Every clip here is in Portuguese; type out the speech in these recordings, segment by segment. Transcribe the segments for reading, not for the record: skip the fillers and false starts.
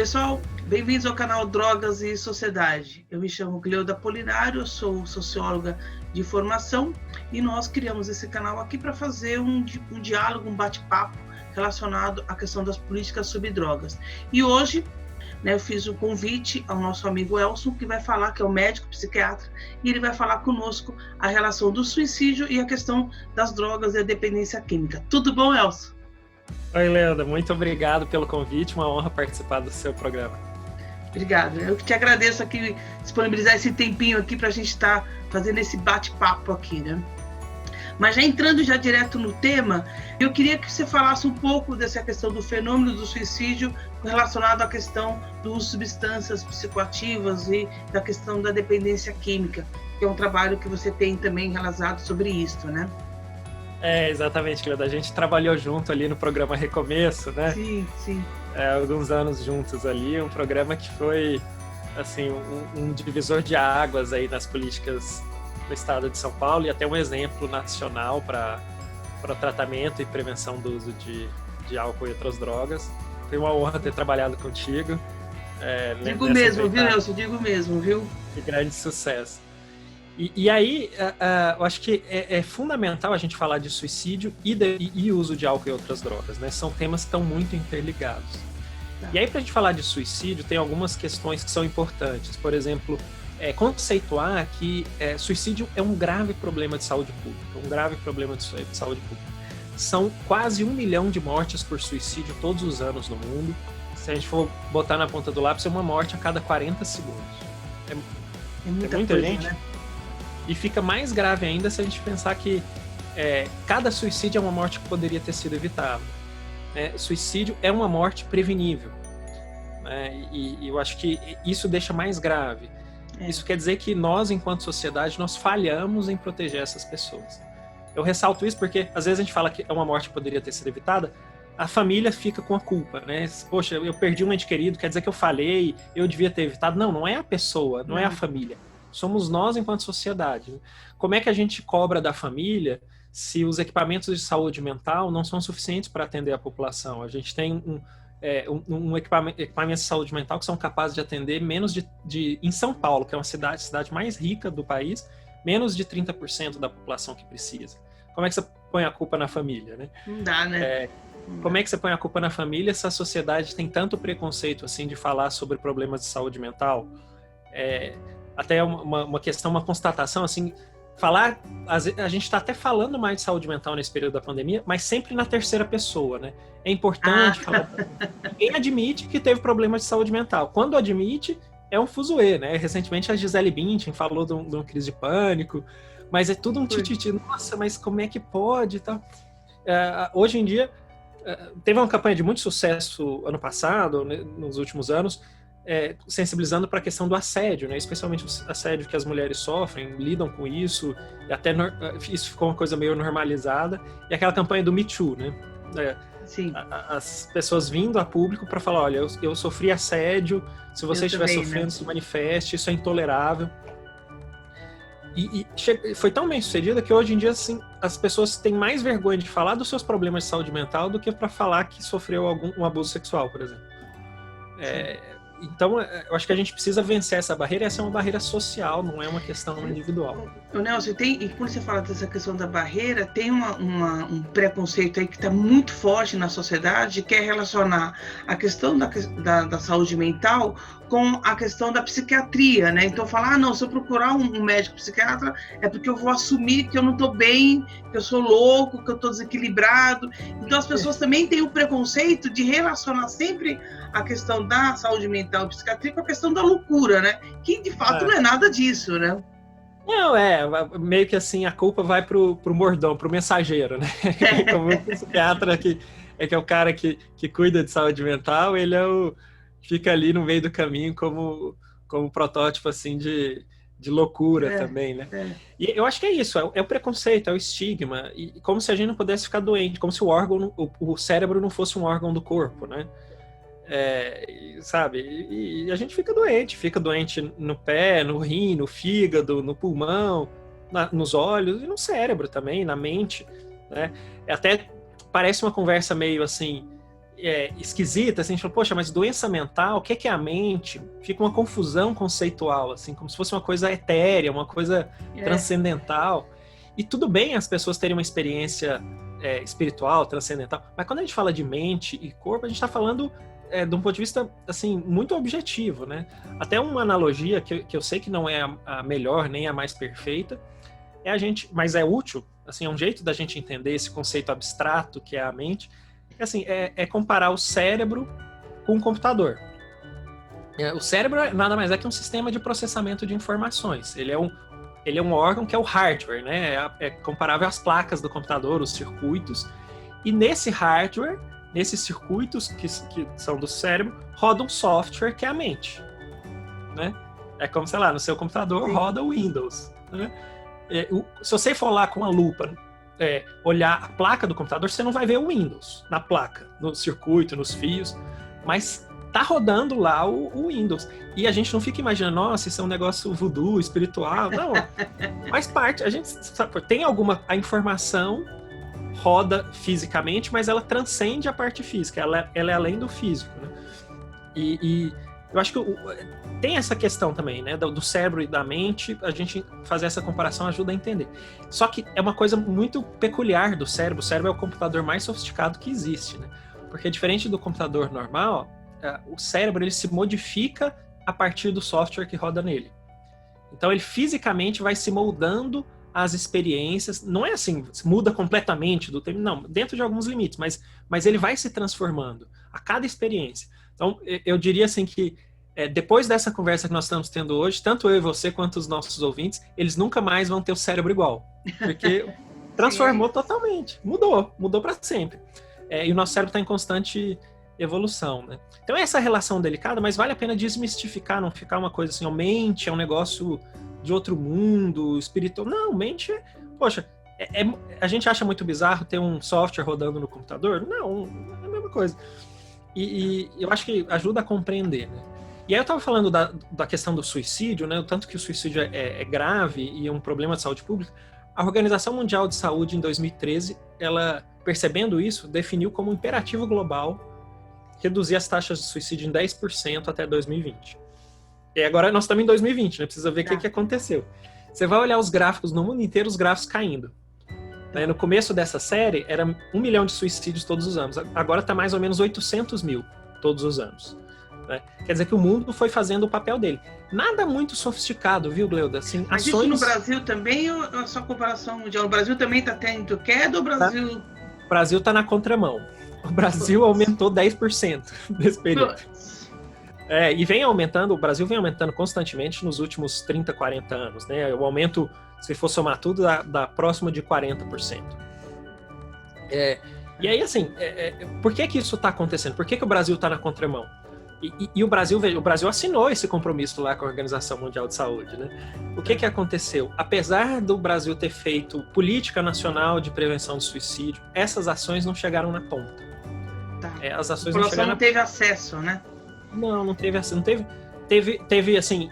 pessoal, bem-vindos ao canal Drogas e Sociedade. Eu me chamo Cleuda Polinário, eu sou socióloga de formação e nós criamos esse canal aqui para fazer um diálogo, um bate-papo relacionado à questão das políticas sobre drogas. E hoje, eu fiz um convite ao nosso amigo Elson, que vai falar, que é o médico psiquiatra, e ele vai falar conosco a relação do suicídio e a questão das drogas e a dependência química. Tudo bom, Elson? Oi, Leandra, muito obrigado pelo convite, uma honra participar do seu programa. Obrigada, eu que agradeço aqui, disponibilizar esse tempinho aqui para a gente estar fazendo esse bate-papo aqui, né? Mas já entrando já direto no tema, eu queria que você falasse um pouco dessa questão do fenômeno do suicídio relacionado à questão do uso de substâncias psicoativas e da questão da dependência química, que é um trabalho que você tem também realizado sobre isso, né? Exatamente, Cleuda. A gente trabalhou junto ali no programa Recomeço, né? Sim, sim. Alguns anos juntos ali, um programa que foi, assim, um divisor de águas aí nas políticas do estado de São Paulo e até um exemplo nacional para tratamento e prevenção do uso de álcool e outras drogas. Foi uma honra ter trabalhado contigo. Digo mesmo, viu, Nelson? Digo mesmo, viu? De grande sucesso. E aí, eu acho que é fundamental a gente falar de suicídio e uso de álcool e outras drogas, né? São temas que estão muito interligados. Tá. E aí, para a gente falar de suicídio, tem algumas questões que são importantes. Por exemplo, conceituar que suicídio é um grave problema de saúde pública, um grave problema de saúde pública. São quase 1 milhão de mortes por suicídio todos os anos no mundo. Se a gente for botar na ponta do lápis, é uma morte a cada 40 segundos. É muita coisa, gente, né? E fica mais grave ainda se a gente pensar que cada suicídio é uma morte que poderia ter sido evitada. Suicídio é uma morte prevenível. E eu acho que isso deixa mais grave. Isso quer dizer que nós, enquanto sociedade, nós falhamos em proteger essas pessoas. Eu ressalto isso porque, às vezes, a gente fala que é uma morte que poderia ter sido evitada, a família fica com a culpa, né? Poxa, eu perdi um ente querido, quer dizer que eu falhei, eu devia ter evitado. Não é a pessoa, não é a família. Somos nós enquanto sociedade. Como é que a gente cobra da família se os equipamentos de saúde mental não são suficientes para atender a população? A gente tem um equipamento de saúde mental que são capazes de atender menos em São Paulo, que é uma cidade mais rica do país, menos de 30% da população que precisa. Como é que você põe a culpa na família, né? Não dá, né? Como é que você põe a culpa na família se a sociedade tem tanto preconceito assim de falar sobre problemas de saúde mental? Até uma questão, uma constatação, assim, a gente está até falando mais de saúde mental nesse período da pandemia, mas sempre na terceira pessoa, né? É importante falar. Ninguém admite que teve problema de saúde mental. Quando admite, é um fuzuê, né? Recentemente a Gisele Bündchen falou de uma crise de pânico, mas é tudo um tititi. Nossa, mas como é que pode e tal? Hoje em dia, teve uma campanha de muito sucesso ano passado, né, nos últimos anos, sensibilizando para a questão do assédio, né? Especialmente o assédio que as mulheres sofrem, lidam com isso, e até isso ficou uma coisa meio normalizada. E aquela campanha do Me Too, né? Sim. As pessoas vindo a público para falar, olha, eu sofri assédio, se você estiver sofrendo, né? Se manifeste, isso é intolerável. E foi tão bem sucedida que hoje em dia, assim, as pessoas têm mais vergonha de falar dos seus problemas de saúde mental do que para falar que sofreu um abuso sexual, por exemplo. Então, eu acho que a gente precisa vencer essa barreira. Essa é uma barreira social, não é uma questão individual. Nelson, e quando você fala dessa questão da barreira, tem um preconceito aí que está muito forte na sociedade, que é relacionar a questão da saúde mental com a questão da psiquiatria, né? Então, falar, não, se eu procurar um médico psiquiatra, é porque eu vou assumir que eu não estou bem, que eu sou louco, que eu estou desequilibrado. Então, as pessoas também têm o preconceito de relacionar sempre a questão da saúde mental e psiquiatria com a questão da loucura, né? Que, de fato, não é nada disso, né? Não, meio que assim, a culpa vai pro mordomo, pro mensageiro, né? Como o psiquiatra que é o cara que cuida de saúde mental, ele fica ali no meio do caminho como protótipo, assim, de loucura também, né? E eu acho que é isso, é o preconceito, é o estigma, e como se a gente não pudesse ficar doente, como se o cérebro não fosse um órgão do corpo, né? Sabe? E a gente fica doente no pé, no rim, no fígado, no pulmão, nos olhos e no cérebro também, na mente, né? Até parece uma conversa meio assim esquisita, assim, a gente fala, poxa, mas doença mental, o que é a mente? Fica uma confusão conceitual, assim, como se fosse uma coisa etérea, uma coisa transcendental. E tudo bem as pessoas terem uma experiência espiritual, transcendental, mas quando a gente fala de mente e corpo, a gente está falando de um ponto de vista, assim, muito objetivo, né? Até uma analogia que eu sei que não é a melhor, nem a mais perfeita, mas é útil, assim, é um jeito da gente entender esse conceito abstrato que é a mente, assim, comparar o cérebro com um computador. O cérebro nada mais é que um sistema de processamento de informações. Ele é um órgão que é o hardware, né? É comparável às placas do computador, os circuitos. E nesse hardware, nesses circuitos que são do cérebro, roda um software que é a mente, né? É como, sei lá, no seu computador roda o Windows, né? Se você for lá com a lupa olhar a placa do computador, você não vai ver o Windows na placa, no circuito, nos fios, mas tá rodando lá o Windows. E a gente não fica imaginando, nossa, isso é um negócio voodoo, espiritual. Não, faz parte. A gente sabe, tem a informação roda fisicamente, mas ela transcende a parte física, ela é além do físico, né? E eu acho que tem essa questão também, né, do cérebro e da mente, a gente fazer essa comparação ajuda a entender. Só que é uma coisa muito peculiar do cérebro. O cérebro é o computador mais sofisticado que existe, né? Porque diferente do computador normal, o cérebro ele se modifica a partir do software que roda nele. Então ele fisicamente vai se moldando às experiências. Não é assim, muda completamente do tempo, não, dentro de alguns limites, mas ele vai se transformando a cada experiência. Então eu diria assim que depois dessa conversa que nós estamos tendo hoje, tanto eu e você quanto os nossos ouvintes, eles nunca mais vão ter o cérebro igual, porque transformou totalmente, mudou para sempre. E o nosso cérebro está em constante evolução, né? Então é essa relação delicada, mas vale a pena desmistificar, não ficar uma coisa assim, mente é um negócio de outro mundo, espiritual. Não, mente poxa, a gente acha muito bizarro ter um software rodando no computador? Não, é a mesma coisa. E eu acho que ajuda a compreender, né? E aí eu estava falando da questão do suicídio, né? O tanto que o suicídio é grave e é um problema de saúde pública. A Organização Mundial de Saúde, em 2013, ela, percebendo isso, definiu como imperativo global reduzir as taxas de suicídio em 10% até 2020. E agora nós estamos em 2020, né? Precisa ver o que aconteceu. Você vai olhar os gráficos no mundo inteiro, os gráficos caindo. No começo dessa série, era 1 milhão de suicídios todos os anos. Agora está mais ou menos 800 mil todos os anos. Né? Quer dizer que o mundo foi fazendo o papel dele. Nada muito sofisticado, viu, Gleuda? Assim, mas ações... isso no Brasil também, ou é só comparação mundial? O Brasil também está tendo queda ou o Brasil... O Brasil está na contramão. O Brasil aumentou 10% nesse período. E vem aumentando, o Brasil vem aumentando constantemente nos últimos 30, 40 anos. Né? O aumento, se for somar tudo, dá próximo de 40%. E aí, assim, por que isso está acontecendo? Por que o Brasil está na contramão? E o Brasil assinou esse compromisso lá com a Organização Mundial de Saúde, né? O que aconteceu? Apesar do Brasil ter feito política nacional de prevenção do suicídio, essas ações não chegaram na ponta. As ações a população não teve acesso, né? Não teve acesso. Teve assim,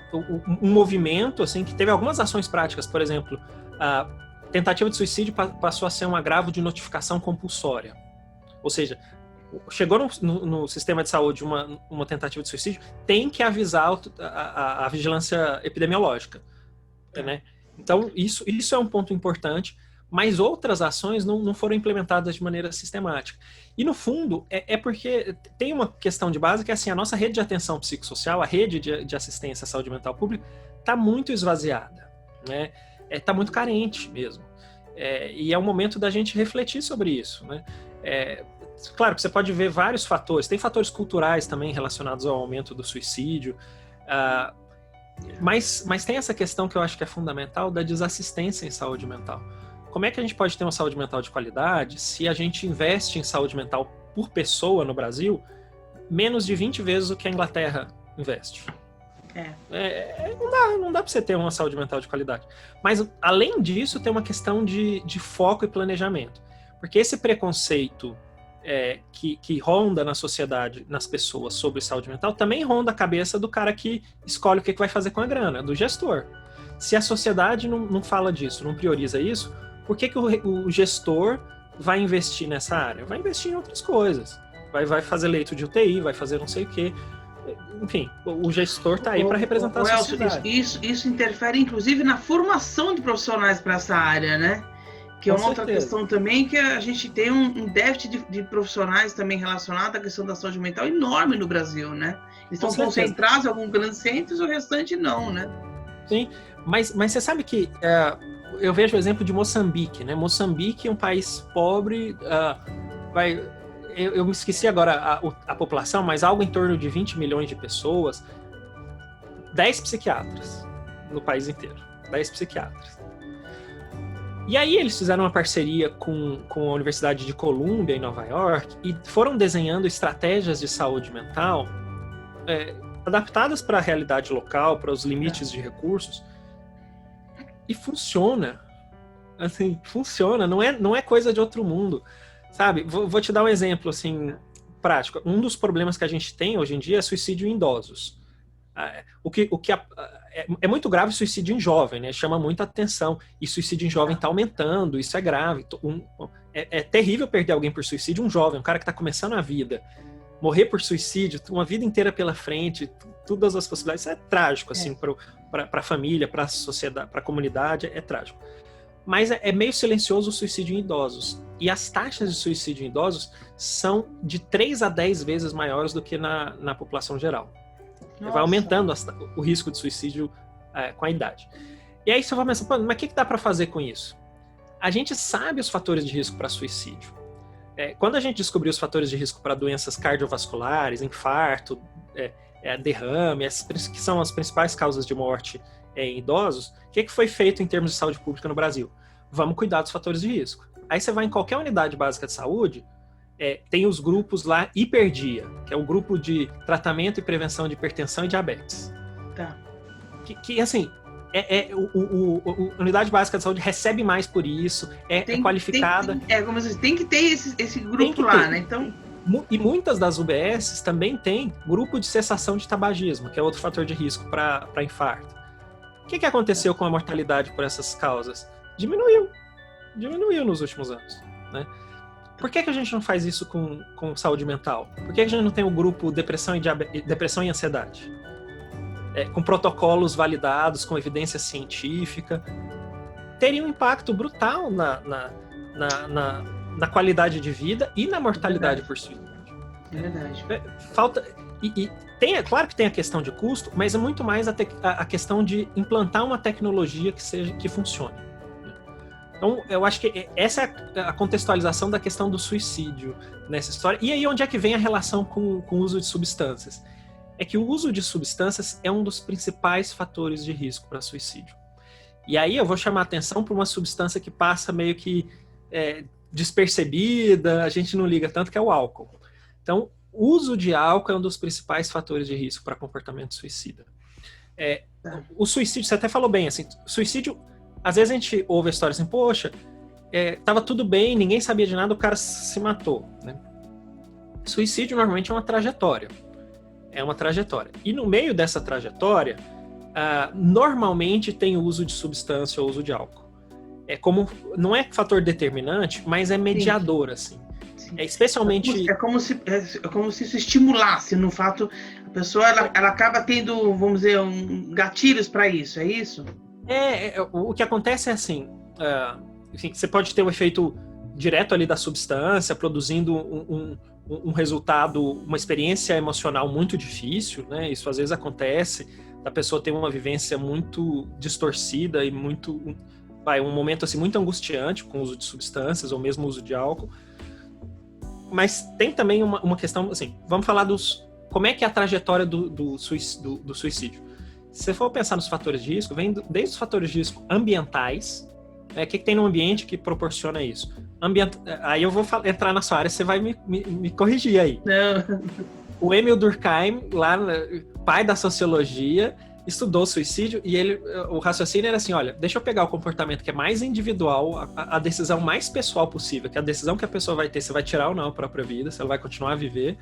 um movimento assim, que teve algumas ações práticas. Por exemplo, a tentativa de suicídio passou a ser um agravo de notificação compulsória. Ou seja, chegou no sistema de saúde uma tentativa de suicídio, tem que avisar a vigilância epidemiológica. Né? Então, isso é um ponto importante, mas outras ações não foram implementadas de maneira sistemática. E, no fundo, porque tem uma questão de base que é assim, a nossa rede de atenção psicossocial, a rede de assistência à saúde mental pública, está muito esvaziada. Né? Está muito carente mesmo. E é o momento da gente refletir sobre isso. Né? Claro que você pode ver vários fatores. Tem fatores culturais também relacionados ao aumento do suicídio. Mas tem essa questão que eu acho que é fundamental da desassistência em saúde mental. Como é que a gente pode ter uma saúde mental de qualidade se a gente investe em saúde mental por pessoa no Brasil menos de 20 vezes o que a Inglaterra investe? Não dá para você ter uma saúde mental de qualidade. Mas, além disso, tem uma questão de foco e planejamento. Porque esse preconceito que ronda na sociedade, nas pessoas, sobre saúde mental, também ronda a cabeça do cara que escolhe o que vai fazer com a grana, do gestor. Se a sociedade não fala disso, não prioriza isso, por que o gestor vai investir nessa área? Vai investir em outras coisas. vai fazer leito de UTI, vai fazer não sei o quê. Enfim, o gestor está aí para representar a sociedade. Isso interfere, inclusive, na formação de profissionais para essa área, né? Que é uma outra questão também, que a gente tem um déficit de profissionais também relacionado à questão da saúde mental enorme no Brasil, né? Eles estão concentrados em alguns grandes centros, o restante não, né? Sim, mas você sabe que eu vejo o exemplo de Moçambique, né? Moçambique é um país pobre, eu me esqueci agora a população, mas algo em torno de 20 milhões de pessoas, 10 psiquiatras no país inteiro, 10 psiquiatras. E aí eles fizeram uma parceria com a Universidade de Columbia, em Nova York, e foram desenhando estratégias de saúde mental adaptadas para a realidade local, para os limites de recursos, e funciona. Assim, funciona, não é coisa de outro mundo. Sabe, vou te dar um exemplo assim, prático. Um dos problemas que a gente tem hoje em dia é suicídio em idosos. É muito grave o suicídio em jovem, né? Chama muita atenção. E suicídio em jovem está aumentando, isso é grave. É terrível perder alguém por suicídio, um jovem, um cara que está começando a vida. Morrer por suicídio, uma vida inteira pela frente, todas as possibilidades, isso é trágico, assim, para a família, para a sociedade, para a comunidade, é trágico. Mas é meio silencioso o suicídio em idosos. E as taxas de suicídio em idosos são de 3 a 10 vezes maiores do que na população geral. Nossa. Vai aumentando o risco de suicídio com a idade. E aí você vai pensar, mas o que dá para fazer com isso? A gente sabe os fatores de risco para suicídio. Quando a gente descobriu os fatores de risco para doenças cardiovasculares, infarto, derrame, que são as principais causas de morte em idosos, o que foi feito em termos de saúde pública no Brasil? Vamos cuidar dos fatores de risco. Aí você vai em qualquer unidade básica de saúde, tem os grupos lá Hiperdia, que é o grupo de tratamento e prevenção de hipertensão e diabetes. Tá. Que assim, a unidade básica de saúde recebe mais por isso, é qualificada. Como você tem que ter esse grupo lá, né? Então... E muitas das UBSs também têm grupo de cessação de tabagismo, que é outro fator de risco para infarto. O que aconteceu com a mortalidade por essas causas? Diminuiu nos últimos anos, né? Por que a gente não faz isso com saúde mental? Por que a gente não tem o grupo depressão e ansiedade? Com protocolos validados, com evidência científica, teria um impacto brutal na qualidade de vida e na mortalidade por suicídio. É verdade. Claro que tem a questão de custo, mas é muito mais a questão de implantar uma tecnologia que funcione. Então, eu acho que essa é a contextualização da questão do suicídio nessa história. E aí, onde é que vem a relação com o uso de substâncias? É que o uso de substâncias é um dos principais fatores de risco para suicídio. E aí eu vou chamar a atenção para uma substância que passa meio que despercebida, a gente não liga tanto, que é o álcool. Então, o uso de álcool é um dos principais fatores de risco para comportamento suicida. O suicídio, você até falou bem, assim, suicídio, às vezes a gente ouve a história assim, poxa, tava tudo bem, ninguém sabia de nada, o cara se matou, né? Suicídio normalmente é uma trajetória. E no meio dessa trajetória, normalmente tem o uso de substância ou uso de álcool. Não é fator determinante, mas é mediador, assim. Especialmente... É como se isso estimulasse, no fato, a pessoa ela acaba tendo, vamos dizer, gatilhos para isso, é isso? O que acontece é assim, enfim, você pode ter um efeito direto ali da substância, produzindo um resultado, uma experiência emocional muito difícil, né? Isso às vezes acontece, da pessoa ter uma vivência muito distorcida e um momento assim muito angustiante com o uso de substâncias ou mesmo o uso de álcool. Mas tem também uma questão, assim, vamos falar como é que é a trajetória do suicídio. Se você for pensar nos fatores de risco, vem desde os fatores de risco ambientais, o que tem no ambiente que proporciona isso? Aí eu vou entrar na sua área, você vai me corrigir aí. Não. O Emil Durkheim, lá, pai da sociologia, estudou suicídio e o raciocínio era assim, olha, deixa eu pegar o comportamento que é mais individual, a decisão mais pessoal possível, que é a decisão que a pessoa vai ter, se vai tirar ou não a própria vida, se ela vai continuar a viver,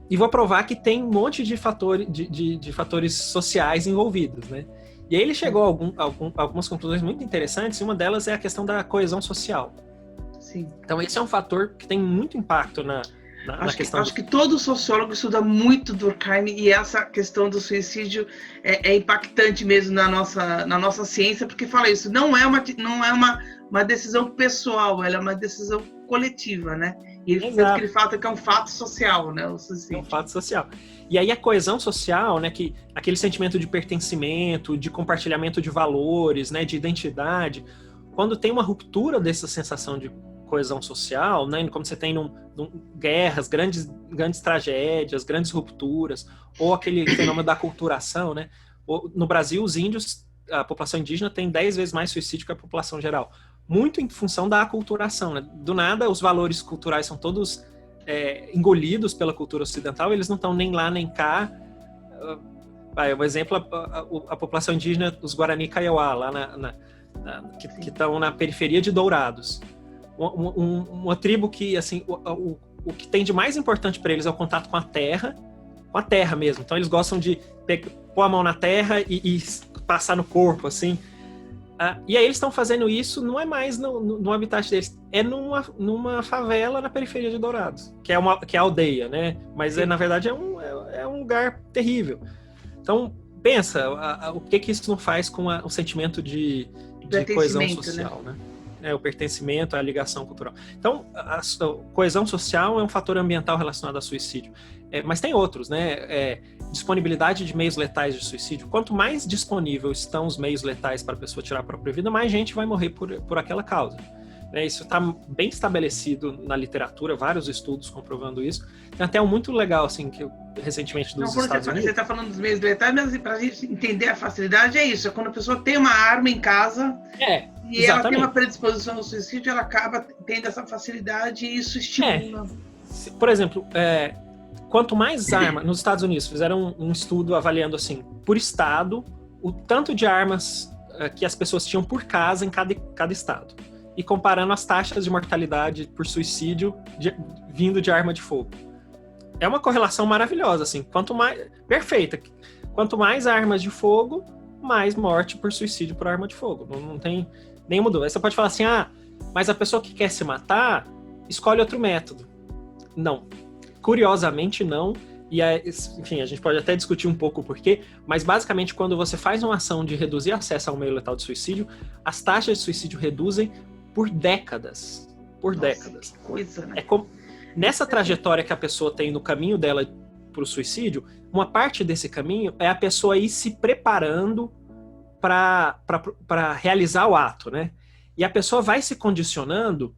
e vou provar que tem um monte de fatores sociais envolvidos, né? E aí ele chegou a algumas conclusões muito interessantes, e uma delas é a questão da coesão social. Sim. Então esse é um fator que tem muito impacto na questão. Acho que todo sociólogo estuda muito Durkheim, e essa questão do suicídio é impactante mesmo na nossa ciência, porque fala isso, não é uma decisão pessoal, ela é uma decisão coletiva, né? E ele fala que é um fato social, né? O suicídio. É um fato social. E aí a coesão social, né, que aquele sentimento de pertencimento, de compartilhamento de valores, né, de identidade, quando tem uma ruptura dessa sensação de coesão social, né, como você tem guerras, grandes tragédias, grandes rupturas, ou aquele fenômeno da aculturação, né? No Brasil, os índios, a população indígena tem 10 vezes mais suicídio que a população geral. Muito em função da aculturação, né? Do nada, os valores culturais são todos engolidos pela cultura ocidental, eles não estão nem lá nem cá. Um exemplo, a população indígena, os Guarani Kaiowá, lá que estão na periferia de Dourados. Uma tribo que, assim, o que tem de mais importante para eles é o contato com a terra mesmo. Então, eles gostam de pôr a mão na terra e passar no corpo, assim. E aí eles estão fazendo isso, não é mais no habitat deles, é numa favela na periferia de Dourados, que é a aldeia, né? Mas na verdade é um lugar terrível. Então, pensa, o que isso não faz com o sentimento de coesão social, né? O pertencimento, a ligação cultural. Então, a coesão social é um fator ambiental relacionado a suicídio. Mas tem outros, né? Disponibilidade de meios letais de suicídio. Quanto mais disponível estão os meios letais para a pessoa tirar a própria vida, mais gente vai morrer por aquela causa. Isso está bem estabelecido na literatura, vários estudos comprovando isso. Tem até um muito legal, assim, que recentemente dos Estados Unidos... Você está falando dos meios letais, mas para a gente entender a facilidade é isso. É quando a pessoa tem uma arma em casa e ela tem uma predisposição ao suicídio, ela acaba tendo essa facilidade e isso estimula. Por exemplo, quanto mais arma... Nos Estados Unidos fizeram um estudo avaliando, assim, por estado, o tanto de armas que as pessoas tinham por casa em cada estado. E comparando as taxas de mortalidade por suicídio vindo de arma de fogo. É uma correlação maravilhosa, assim. Perfeita. Quanto mais armas de fogo, mais morte por suicídio por arma de fogo. Não tem nenhuma dúvida. Aí você pode falar assim, mas a pessoa que quer se matar, escolhe outro método. Não. Curiosamente, não. E, enfim, a gente pode até discutir um pouco o porquê, mas basicamente quando você faz uma ação de reduzir acesso ao meio letal de suicídio, as taxas de suicídio reduzem por décadas. Décadas. Que coisa, né? Nessa trajetória que a pessoa tem no caminho dela para o suicídio, uma parte desse caminho é a pessoa ir se preparando para realizar o ato, né? E a pessoa vai se condicionando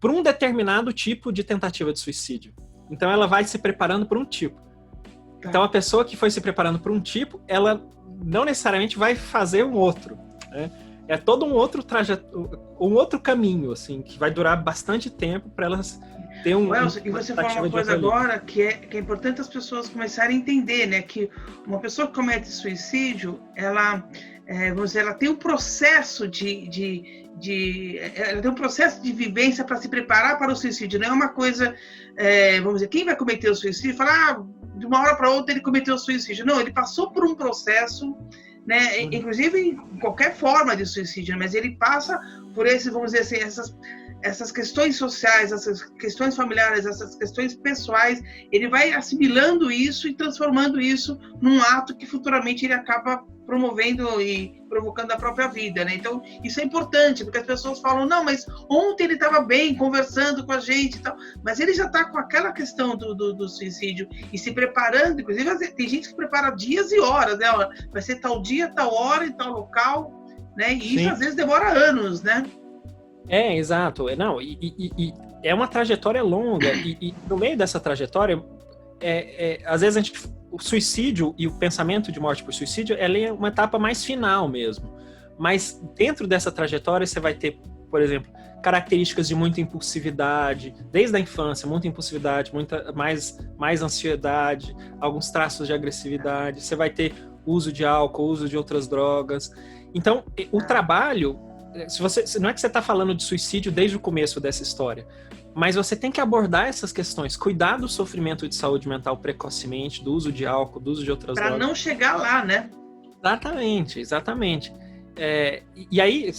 para um determinado tipo de tentativa de suicídio. Então ela vai se preparando para um tipo. Então a pessoa que foi se preparando para um tipo, ela não necessariamente vai fazer um outro, né? É todo um outro caminho, assim, que vai durar bastante tempo para elas ter e você falou uma coisa agora que é importante as pessoas começarem a entender, né? Que uma pessoa que comete suicídio, ela tem um processo ela tem um processo de vivência para se preparar para o suicídio. Não é uma coisa, vamos dizer, quem vai cometer o suicídio fala, de uma hora para outra ele cometeu o suicídio. Não, ele passou por um processo, né, inclusive em qualquer forma de suicídio, mas ele passa por vamos dizer assim, essas questões sociais, essas questões familiares, essas questões pessoais, ele vai assimilando isso e transformando isso num ato que futuramente ele acaba promovendo e provocando a própria vida, né? Então, isso é importante, porque as pessoas falam, não, mas ontem ele estava bem, conversando com a gente e tal, mas ele já está com aquela questão do suicídio e se preparando, inclusive tem gente que prepara dias e horas, né? Vai ser tal dia, tal hora e tal local, né? E isso às vezes demora anos, né? Exato. Não, e é uma trajetória longa, e no meio dessa trajetória, às vezes o suicídio e o pensamento de morte por suicídio, ela é uma etapa mais final mesmo. Mas dentro dessa trajetória você vai ter, por exemplo, características de muita impulsividade, desde a infância, muita impulsividade, mais ansiedade, alguns traços de agressividade, você vai ter uso de álcool, uso de outras drogas. Então, o trabalho, não é que você está falando de suicídio desde o começo dessa história, mas você tem que abordar essas questões, cuidar do sofrimento de saúde mental precocemente, do uso de álcool, do uso de outras drogas. Para não chegar lá, né? Exatamente. E aí,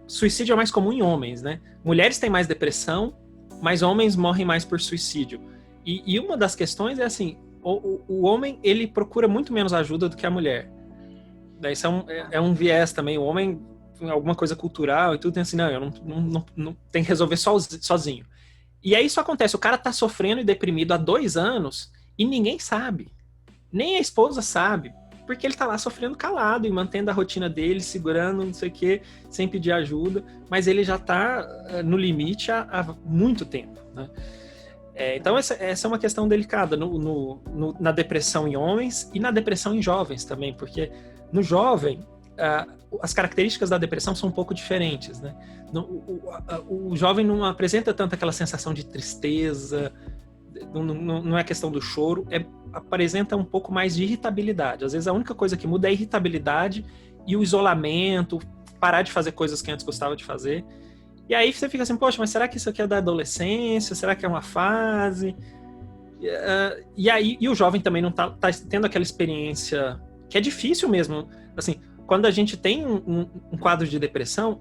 suicídio é mais comum em homens, né? Mulheres têm mais depressão mas homens morrem mais por suicídio. E uma das questões é assim, o homem, ele procura muito menos ajuda do que a mulher. Isso é um viés também. O homem, alguma coisa cultural e tudo, tem assim, não, eu não tenho que resolver sozinho. E aí isso acontece, o cara tá sofrendo e deprimido há 2 anos e ninguém sabe. Nem a esposa sabe. Porque ele tá lá sofrendo calado e mantendo a rotina dele, segurando, não sei o quê, sem pedir ajuda. Mas ele já tá no limite há muito tempo, né? Então essa é uma questão delicada na depressão em homens e na depressão em jovens também. Porque no jovem, as características da depressão são um pouco diferentes, né? O jovem não apresenta tanto aquela sensação de tristeza, não é questão do choro, apresenta um pouco mais de irritabilidade. Às vezes a única coisa que muda é a irritabilidade e o isolamento, parar de fazer coisas que antes gostava de fazer. E aí você fica assim, poxa, mas será que isso aqui é da adolescência? Será que é uma fase? E o jovem também não tá tendo aquela experiência que é difícil mesmo. Assim, quando a gente tem um quadro de depressão,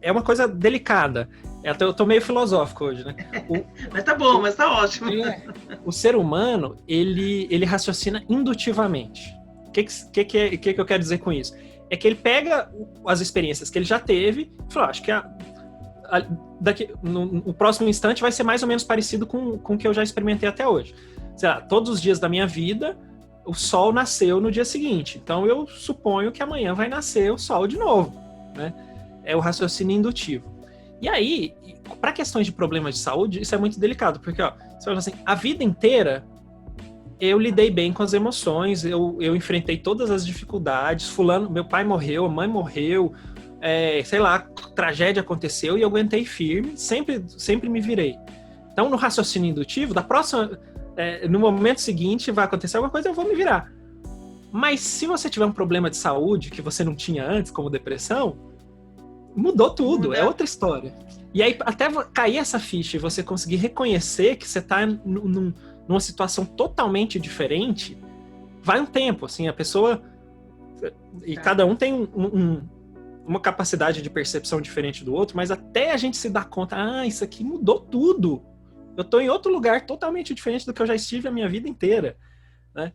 é uma coisa delicada. Eu tô meio filosófico hoje, né? Mas tá bom, mas tá ótimo. O ser humano, ele raciocina indutivamente. O que eu quero dizer com isso? É que ele pega as experiências que ele já teve e fala, acho que o próximo instante vai ser mais ou menos parecido com o que eu já experimentei até hoje. Sei lá, todos os dias da minha vida, o sol nasceu no dia seguinte. Então eu suponho que amanhã vai nascer o sol de novo, né? É o raciocínio indutivo. E aí, para questões de problemas de saúde, isso é muito delicado, porque você fala assim, a vida inteira eu lidei bem com as emoções, eu enfrentei todas as dificuldades, meu pai morreu, a mãe morreu, sei lá, tragédia aconteceu e eu aguentei firme, sempre me virei. Então, no raciocínio indutivo, no momento seguinte vai acontecer alguma coisa, eu vou me virar. Mas se você tiver um problema de saúde que você não tinha antes, como depressão, mudou tudo, é outra história. E aí, até cair essa ficha e você conseguir reconhecer que você está numa situação totalmente diferente, vai um tempo, assim, a pessoa... E cada um tem uma capacidade de percepção diferente do outro, mas até a gente se dar conta, isso aqui mudou tudo. Eu estou em outro lugar totalmente diferente do que eu já estive a minha vida inteira, né?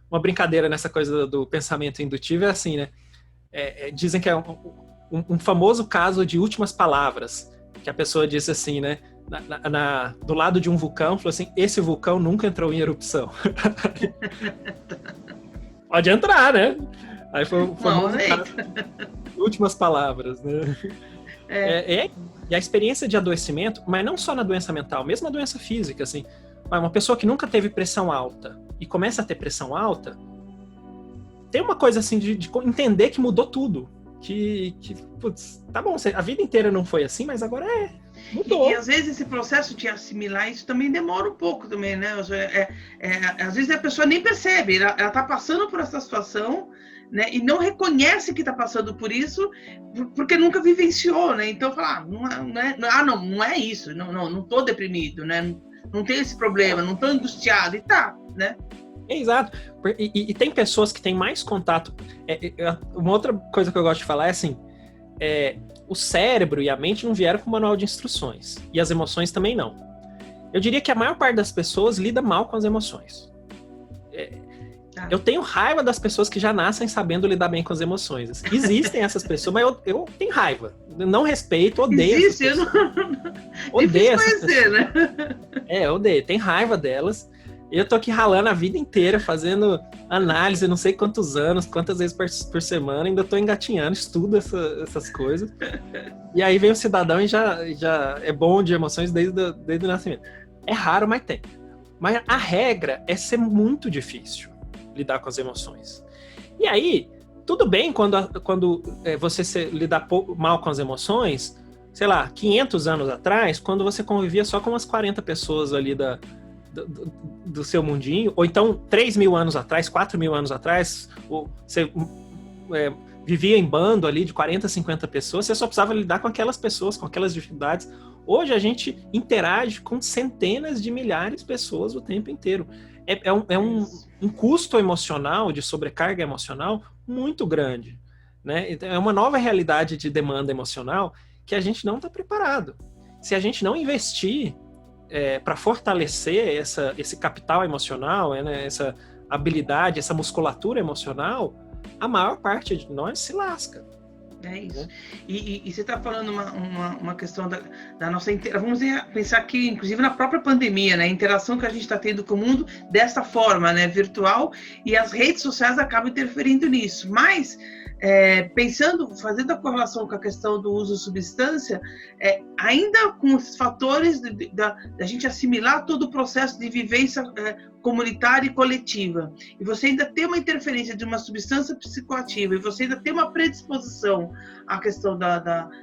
Uma brincadeira nessa coisa do pensamento indutivo é assim, né? Dizem que é um famoso caso de últimas palavras, que a pessoa disse assim, né? Do lado de um vulcão, falou assim, esse vulcão nunca entrou em erupção. Pode entrar, né? Aí foi o famoso caso de últimas palavras, né? E a experiência de adoecimento, mas não só na doença mental, mesmo na doença física, assim, uma pessoa que nunca teve pressão alta e começa a ter pressão alta, tem uma coisa assim de entender que mudou tudo. Que putz, tá bom, a vida inteira não foi assim, mas agora mudou. E às vezes esse processo de assimilar isso também demora um pouco também, né? Às vezes a pessoa nem percebe, ela tá passando por essa situação, né? E não reconhece que tá passando por isso, porque nunca vivenciou, né? Então fala, não é isso, não tô deprimido, né? Não tenho esse problema, não tô angustiado, e tá, né? Exato. E tem pessoas que têm mais contato. Uma outra coisa que eu gosto de falar é assim, o cérebro e a mente não vieram com manual de instruções. E as emoções também não. Eu diria que a maior parte das pessoas lida mal com as emoções. Eu tenho raiva das pessoas que já nascem sabendo lidar bem com as emoções. Existem essas pessoas, mas eu tenho raiva. Não respeito, odeio Existe, essas pessoas. Odeio essas pessoas. Né? Eu odeio. Tenho raiva delas. Eu tô aqui ralando a vida inteira, fazendo análise, não sei quantos anos, quantas vezes por semana, ainda tô engatinhando, estudo essas coisas. E aí vem o cidadão e já é bom de emoções desde o nascimento. É raro, mas tem. Mas a regra é ser muito difícil lidar com as emoções. E aí, tudo bem quando você lidar mal com as emoções, sei lá, 500 anos atrás, quando você convivia só com umas 40 pessoas ali do seu mundinho, ou então 3.000 anos atrás, 4.000 anos atrás, você vivia em bando ali de 40, 50 pessoas, você só precisava lidar com aquelas pessoas, com aquelas dificuldades. Hoje a gente interage com centenas de milhares de pessoas o tempo inteiro. É um custo emocional, de sobrecarga emocional muito grande, né? É uma nova realidade de demanda emocional que a gente não está preparado. se a gente não investir para fortalecer esse capital emocional, né, essa habilidade, essa musculatura emocional, a maior parte de nós se lasca. É isso. E você está falando uma questão da nossa interação. Vamos pensar aqui, inclusive na própria pandemia, né? A interação que a gente está tendo com o mundo dessa forma, né? Virtual, e as redes sociais acabam interferindo nisso. Mas, fazendo a correlação com a questão do uso de substância, ainda com os fatores da gente assimilar todo o processo de vivência comunitária e coletiva, e você ainda tem uma interferência de uma substância psicoativa, e você ainda tem uma predisposição à questão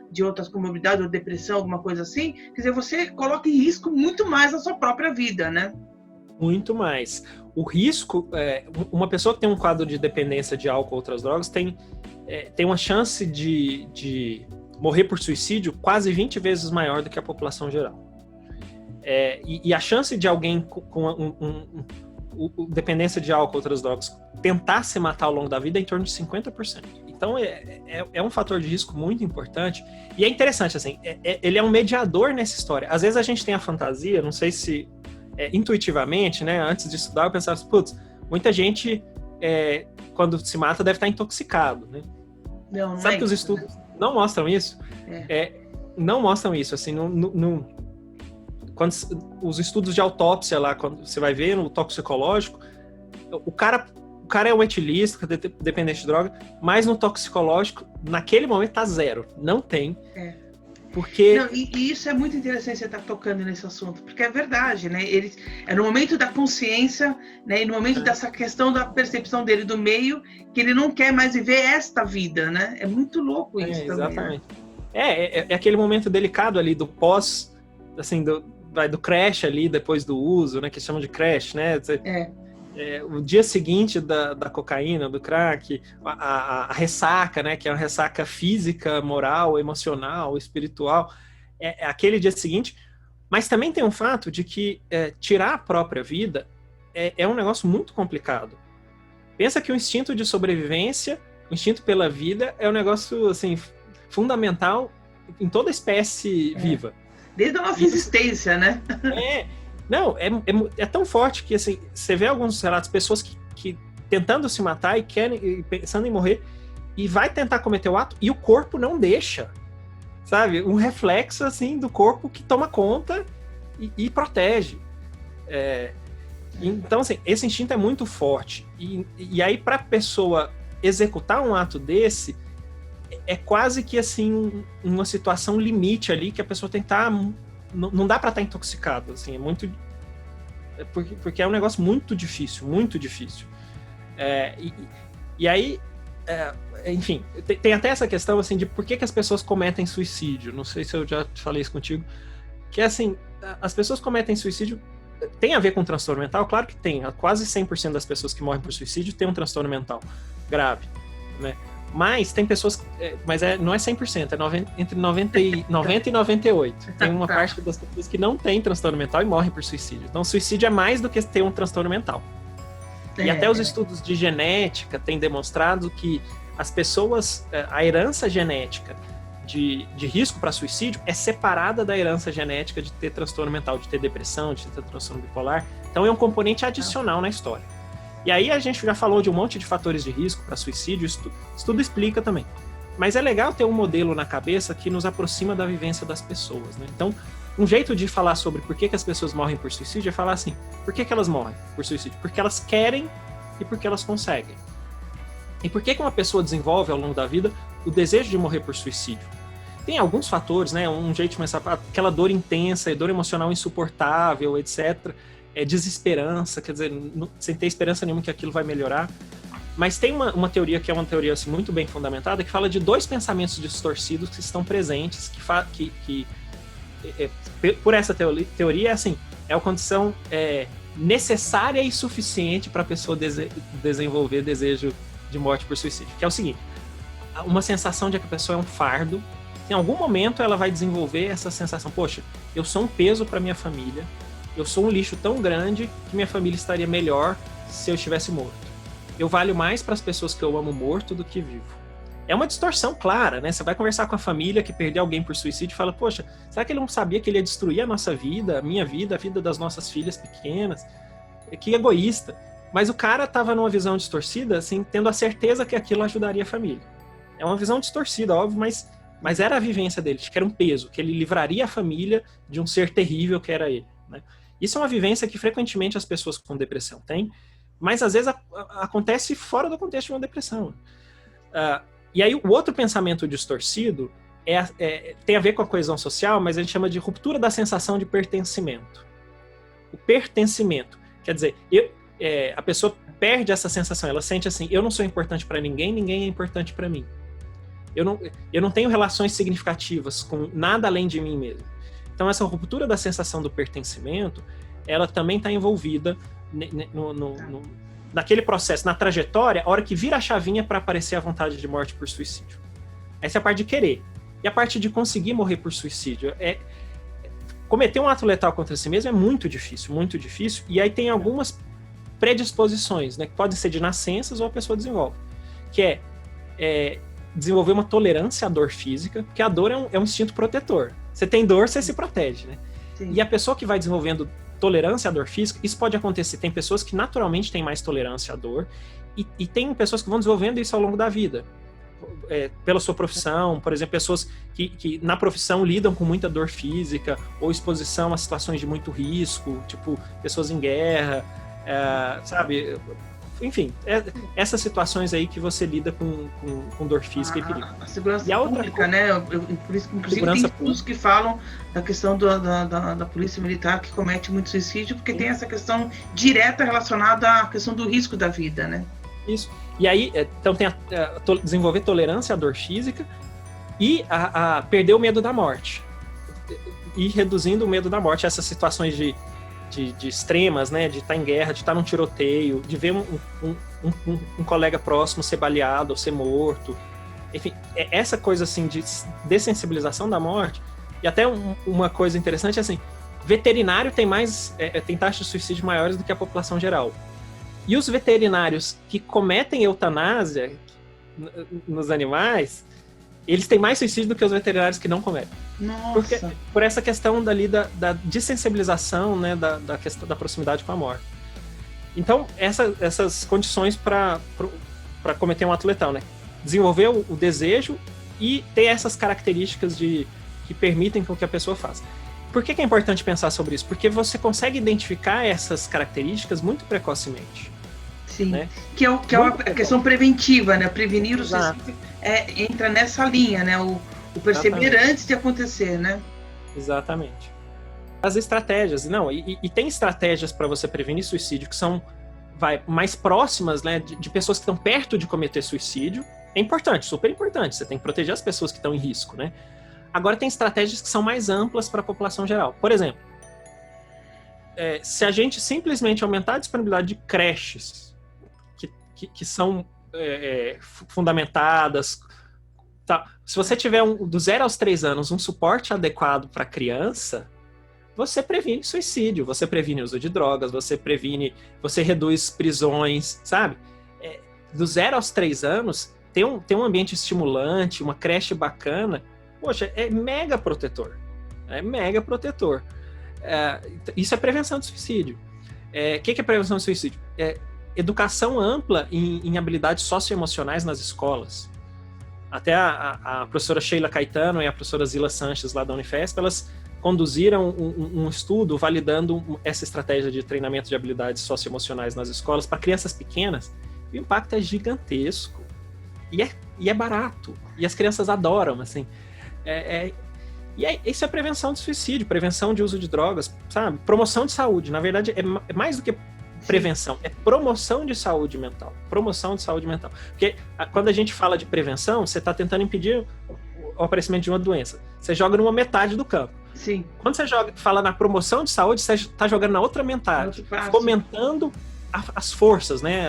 de outras comorbidades, ou depressão, alguma coisa assim, quer dizer, você coloca em risco muito mais a sua própria vida, né? Muito mais. O risco, uma pessoa que tem um quadro de dependência de álcool ou outras drogas tem uma chance de morrer por suicídio quase 20 vezes maior do que a população geral. E a chance de alguém com dependência de álcool ou outras drogas tentar se matar ao longo da vida é em torno de 50%. Então, é um fator de risco muito importante. E é interessante, assim, ele é um mediador nessa história. Às vezes a gente tem a fantasia, não sei se intuitivamente, né, antes de estudar, eu pensava assim, putz, muita gente, quando se mata, deve estar intoxicado, né? Não, sabe que os estudos não mostram isso? Não mostram isso, assim, quando os estudos de autópsia lá, quando você vai ver no toxicológico, o cara é um etilista, dependente de droga, mas no toxicológico, naquele momento tá zero, não tem. Porque... Não, e isso é muito interessante você estar tocando nesse assunto, porque é verdade, né? Ele, no momento da consciência, né? E no momento dessa questão da percepção dele do meio, que ele não quer mais viver esta vida, né? É muito louco isso também. Exatamente. Né? É aquele momento delicado ali do pós, assim, do crash ali, depois do uso, né? Que chamam de crash, né? O dia seguinte da cocaína, do crack, a ressaca, né, que é uma ressaca física, moral, emocional, espiritual, é aquele dia seguinte. Mas também tem um fato de que tirar a própria vida é um negócio muito complicado. Pensa que o instinto de sobrevivência, o instinto pela vida, é um negócio assim, fundamental em toda espécie viva. Desde a nossa existência, né? Não, é tão forte que, assim, você vê alguns relatos, pessoas que tentando se matar e pensando em morrer, e vai tentar cometer o ato, e o corpo não deixa, sabe? Um reflexo, assim, do corpo que toma conta e protege. Então, assim, esse instinto é muito forte. E aí, para a pessoa executar um ato desse, é quase que, assim, uma situação limite ali, que a pessoa tem que estar... Não dá para estar intoxicado, assim, porque é um negócio muito difícil, muito difícil. E aí, enfim, tem até essa questão, assim, de por que as pessoas cometem suicídio. Não sei se eu já falei isso contigo, que é assim, as pessoas cometem suicídio, tem a ver com transtorno mental? Claro que tem, quase 100% das pessoas que morrem por suicídio têm um transtorno mental grave, né? Mas tem pessoas, mas não é 100%, entre 90 e 98%. Tem uma parte das pessoas que não tem transtorno mental e morrem por suicídio. Então, suicídio é mais do que ter um transtorno mental. E até os estudos de genética têm demonstrado que as pessoas, a herança genética de risco para suicídio é separada da herança genética de ter transtorno mental, de ter depressão, de ter transtorno bipolar. Então, é um componente adicional na história. E aí a gente já falou de um monte de fatores de risco para suicídio, isso tudo explica também. Mas é legal ter um modelo na cabeça que nos aproxima da vivência das pessoas, né? Então, um jeito de falar sobre por que as pessoas morrem por suicídio é falar assim, por que elas morrem por suicídio? Porque elas querem e porque elas conseguem. E por que uma pessoa desenvolve ao longo da vida o desejo de morrer por suicídio? Tem alguns fatores, né? Um jeito de começar, aquela dor intensa, dor emocional insuportável, etc., desesperança, quer dizer, sem ter esperança nenhuma que aquilo vai melhorar. Mas tem uma teoria que é uma teoria assim, muito bem fundamentada, que fala de dois pensamentos distorcidos que estão presentes, por essa teoria, assim, é a condição necessária e suficiente para a pessoa desenvolver desejo de morte por suicídio, que é o seguinte, uma sensação de que a pessoa é um fardo. Em algum momento ela vai desenvolver essa sensação, poxa, eu sou um peso para minha família, eu sou um lixo tão grande que minha família estaria melhor se eu estivesse morto. Eu valho mais para as pessoas que eu amo morto do que vivo. é uma distorção clara, né? Você vai conversar com a família que perdeu alguém por suicídio e fala, poxa, será que ele não sabia que ele ia destruir a nossa vida, a minha vida, a vida das nossas filhas pequenas? Que egoísta. Mas o cara estava numa visão distorcida, assim, tendo a certeza que aquilo ajudaria a família. É uma visão distorcida, óbvio, mas era a vivência dele, que era um peso, que ele livraria a família de um ser terrível que era ele, né? Isso é uma vivência que frequentemente as pessoas com depressão têm, mas às vezes acontece fora do contexto de uma depressão. E aí o outro pensamento distorcido tem a ver com a coesão social, mas a gente chama de ruptura da sensação de pertencimento. O pertencimento, quer dizer, a pessoa perde essa sensação, ela sente assim, eu não sou importante para ninguém, ninguém é importante para mim. Eu não tenho relações significativas com nada além de mim mesmo. Então essa ruptura da sensação do pertencimento, ela também está envolvida naquele processo, na trajetória, a hora que vira a chavinha para aparecer a vontade de morte por suicídio. Essa é a parte de querer. E a parte de conseguir morrer por suicídio. Cometer um ato letal contra si mesmo é muito difícil, e aí tem algumas predisposições, né, que podem ser de nascenças ou a pessoa desenvolve, que é desenvolver uma tolerância à dor física, porque a dor é um instinto protetor. Você tem dor, você se protege, né? Sim. E a pessoa que vai desenvolvendo tolerância à dor física, isso pode acontecer. Tem pessoas que naturalmente têm mais tolerância à dor, e tem pessoas que vão desenvolvendo isso ao longo da vida. Pela sua profissão, por exemplo, pessoas que na profissão lidam com muita dor física, ou exposição a situações de muito risco, tipo pessoas em guerra, sabe? Enfim, essas situações aí que você lida com dor física e perigo. A segurança pública, né? Por isso que, inclusive, tem estudos que falam da questão da polícia militar que comete muito suicídio, porque tem essa questão direta relacionada à questão do risco da vida, né? Isso. E aí, então tem desenvolver tolerância à dor física e a perder o medo da morte. E reduzindo o medo da morte, essas situações de extremas, né, de estar em guerra, de estar num tiroteio, de ver um colega próximo ser baleado ou ser morto. Enfim, essa coisa assim de dessensibilização da morte. E até uma coisa interessante é assim, veterinário tem taxas de suicídio maiores do que a população geral. E os veterinários que cometem eutanásia nos animais, eles têm mais suicídio do que os veterinários que não cometem. Nossa. Por essa questão dali da dessensibilização, né, da questão da proximidade com a morte. Então, essas condições para cometer um ato letal, né? Desenvolver o desejo e ter essas características que permitem com que a pessoa faça. Por que é importante pensar sobre isso? Porque você consegue identificar essas características muito precocemente. Sim, né? que é uma questão preventiva, né? Prevenir o suicídio entra nessa linha, né? O perceber antes de acontecer, né? Exatamente. As estratégias, e tem estratégias para você prevenir suicídio que são mais próximas, né, de pessoas que estão perto de cometer suicídio. É importante, super importante, você tem que proteger as pessoas que estão em risco, né? Agora tem estratégias que são mais amplas para a população geral. Por exemplo, se a gente simplesmente aumentar a disponibilidade de creches que são fundamentadas, tá? Se você tiver do 0 aos 3 anos um suporte adequado para a criança, você previne suicídio, você previne uso de drogas, você reduz prisões, sabe? Do 0 aos 3 anos, ter um ambiente estimulante, uma creche bacana, poxa, é mega protetor. É mega protetor. Isso é prevenção de suicídio. O que é prevenção de suicídio? Educação ampla em habilidades socioemocionais nas escolas. Até a professora Sheila Caetano e a professora Zila Sanches, lá da Unifesp, elas conduziram um estudo validando essa estratégia de treinamento de habilidades socioemocionais nas escolas para crianças pequenas. O impacto é gigantesco. E é barato. E as crianças adoram, assim. Isso é prevenção de suicídio, prevenção de uso de drogas, sabe? Promoção de saúde. Na verdade, é mais do que prevenção, é promoção de saúde mental. Promoção de saúde mental. Porque quando a gente fala de prevenção, você está tentando impedir o aparecimento de uma doença. Você joga numa metade do campo. Sim. Quando você fala na promoção de saúde, você está jogando na outra metade. Fomentando as forças, né?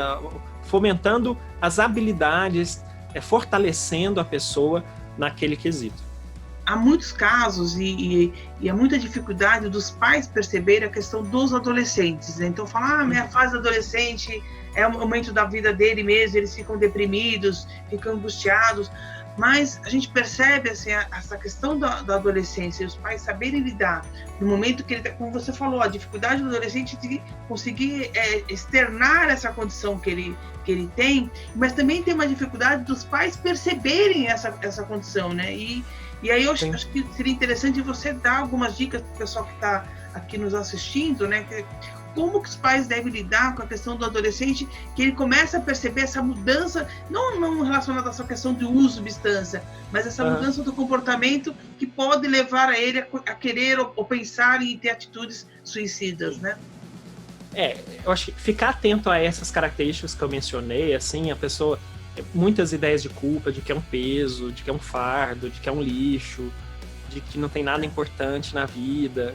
Fomentando as habilidades, fortalecendo a pessoa naquele quesito. Há muitos casos e há muita dificuldade dos pais perceberem a questão dos adolescentes, né? Então, falar, minha fase adolescente é o momento da vida dele mesmo, eles ficam deprimidos, ficam angustiados, mas a gente percebe assim, essa questão da adolescência, os pais saberem lidar no momento que ele, como você falou, a dificuldade do adolescente de conseguir externar essa condição que ele tem, mas também tem uma dificuldade dos pais perceberem essa condição, né? E aí eu acho que seria interessante você dar algumas dicas para o pessoal que está aqui nos assistindo, né? Como que os pais devem lidar com a questão do adolescente, que ele começa a perceber essa mudança, não relacionada à sua questão de uso de substância, mas essa mudança do comportamento que pode levar a ele a querer ou pensar em ter atitudes suicidas, né? Eu acho que ficar atento a essas características que eu mencionei, assim, a pessoa tem muitas ideias de culpa, de que é um peso, de que é um fardo, de que é um lixo, de que não tem nada importante na vida,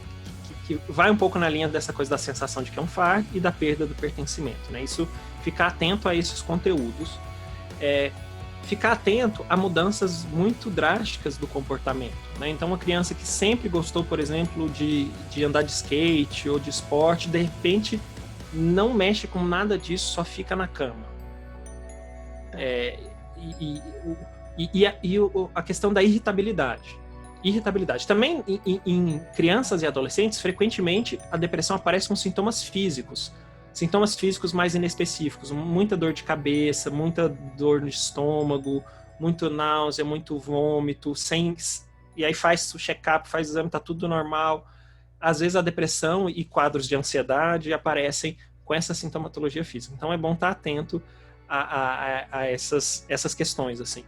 que vai um pouco na linha dessa coisa da sensação de que é um fardo e da perda do pertencimento, né? Isso, ficar atento a esses conteúdos, ficar atento a mudanças muito drásticas do comportamento, né? Então, uma criança que sempre gostou, por exemplo, de andar de skate ou de esporte, de repente não mexe com nada disso, só fica na cama. A questão da irritabilidade. Também em crianças e adolescentes, frequentemente a depressão aparece com sintomas físicos mais inespecíficos, muita dor de cabeça, muita dor no estômago, muito náusea, muito vômito, e aí faz o check-up, faz o exame, tá tudo normal. Às vezes a depressão e quadros de ansiedade aparecem com essa sintomatologia física. Então é bom estar atento a essas questões, assim.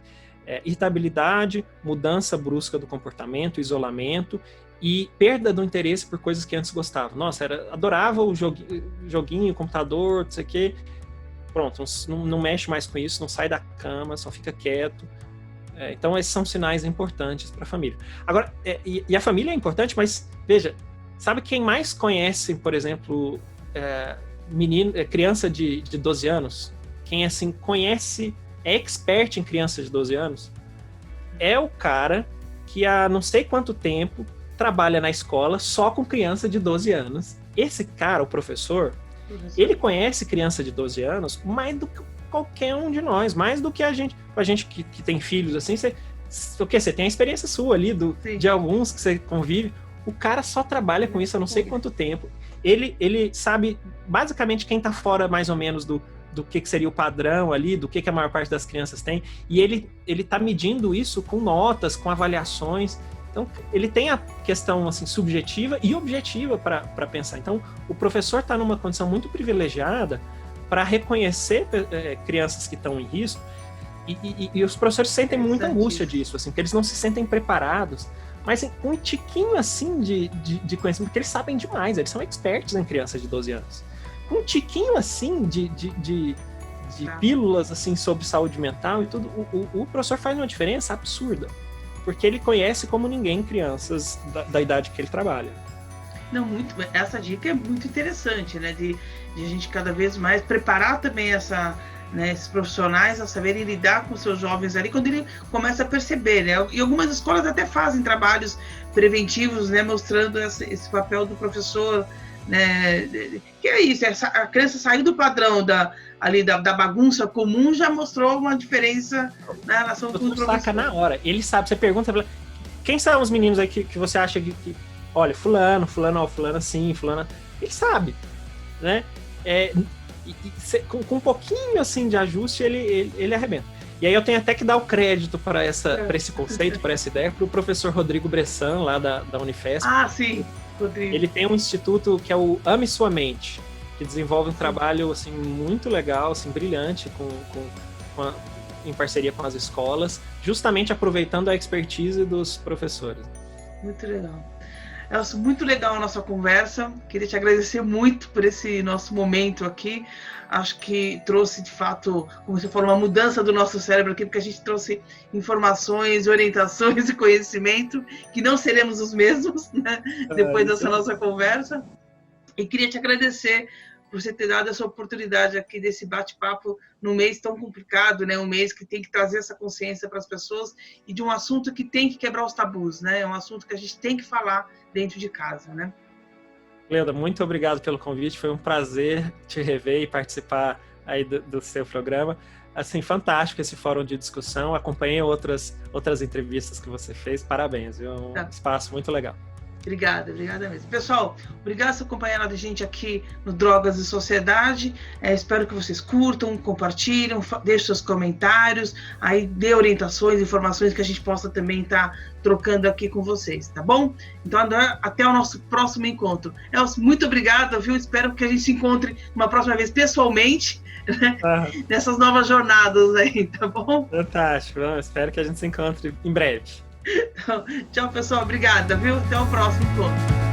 Irritabilidade, mudança brusca do comportamento, isolamento e perda do interesse por coisas que antes gostava. Nossa, adorava o joguinho, computador, não sei o quê. Pronto, não mexe mais com isso, não sai da cama, só fica quieto. Então, esses são sinais importantes para a família. Agora, e a família é importante, mas, veja, sabe quem mais conhece, por exemplo, criança de 12 anos? Quem, assim, conhece... é expert em crianças de 12 anos, é o cara que há não sei quanto tempo trabalha na escola só com criança de 12 anos. Esse cara, o professor, ele conhece criança de 12 anos mais do que qualquer um de nós, mais do que a gente que tem filhos, assim, você tem a experiência sua ali, de alguns que você convive, o cara só trabalha com isso há não sei quanto tempo. Ele sabe basicamente quem tá fora mais ou menos do que seria o padrão ali, do que a maior parte das crianças tem, e ele tá medindo isso com notas, com avaliações. Então, ele tem a questão assim, subjetiva e objetiva para pensar. Então, o professor está numa condição muito privilegiada para reconhecer crianças que estão em risco, e os professores sentem muita angústia disso, assim, porque eles não se sentem preparados, mas com um tiquinho assim de conhecimento, porque eles sabem demais, eles são expertos em crianças de 12 anos. Um tiquinho assim de pílulas assim, sobre saúde mental e tudo, o professor faz uma diferença absurda, porque ele conhece como ninguém crianças da idade que ele trabalha. Não, essa dica é muito interessante, né, de a gente cada vez mais preparar também esses profissionais a saberem lidar com seus jovens ali, quando ele começa a perceber, né, e algumas escolas até fazem trabalhos preventivos, né, mostrando esse papel do professor, né, que é isso, a criança sair do padrão da bagunça comum já mostrou uma diferença na relação com os professores. Saca na hora, ele sabe, você pergunta, quem são os meninos aí que você acha que olha, fulano assim, fulana, ele sabe, né, com um pouquinho assim de ajuste ele arrebenta. E aí eu tenho até que dar o crédito para esse conceito, para essa ideia, para o professor Rodrigo Bressan, lá da Unifesp. Ah, sim. Ele tem um instituto que é o Ame Sua Mente, que desenvolve um trabalho assim, muito legal, assim, brilhante, em parceria com as escolas, justamente aproveitando a expertise dos professores. Muito legal. Elcio, muito legal a nossa conversa. Queria te agradecer muito por esse nosso momento aqui. Acho que trouxe, de fato, como você falou, uma mudança do nosso cérebro aqui, porque a gente trouxe informações, orientações e conhecimento que não seremos os mesmos, né, depois dessa nossa conversa. E queria te agradecer por você ter dado essa oportunidade aqui desse bate-papo num mês tão complicado, né? Um mês que tem que trazer essa consciência para as pessoas e de um assunto que tem que quebrar os tabus, né? É um assunto que a gente tem que falar dentro de casa, né? Leda, muito obrigado pelo convite, foi um prazer te rever e participar aí do seu programa. Assim, fantástico esse fórum de discussão. Acompanhei outras entrevistas que você fez. Parabéns, viu? Um espaço muito legal. Obrigada mesmo. Pessoal, obrigado por acompanhar a gente aqui no Drogas e Sociedade. Espero que vocês curtam, compartilhem, deixem seus comentários, aí dê orientações, informações que a gente possa também estar trocando aqui com vocês, tá bom? Então, até o nosso próximo encontro. Elcio, muito obrigada, viu? Espero que a gente se encontre uma próxima vez pessoalmente, né? Nessas novas jornadas aí, tá bom? Fantástico. Espero que a gente se encontre em breve. Tchau, pessoal. Obrigada, viu? Até o próximo encontro.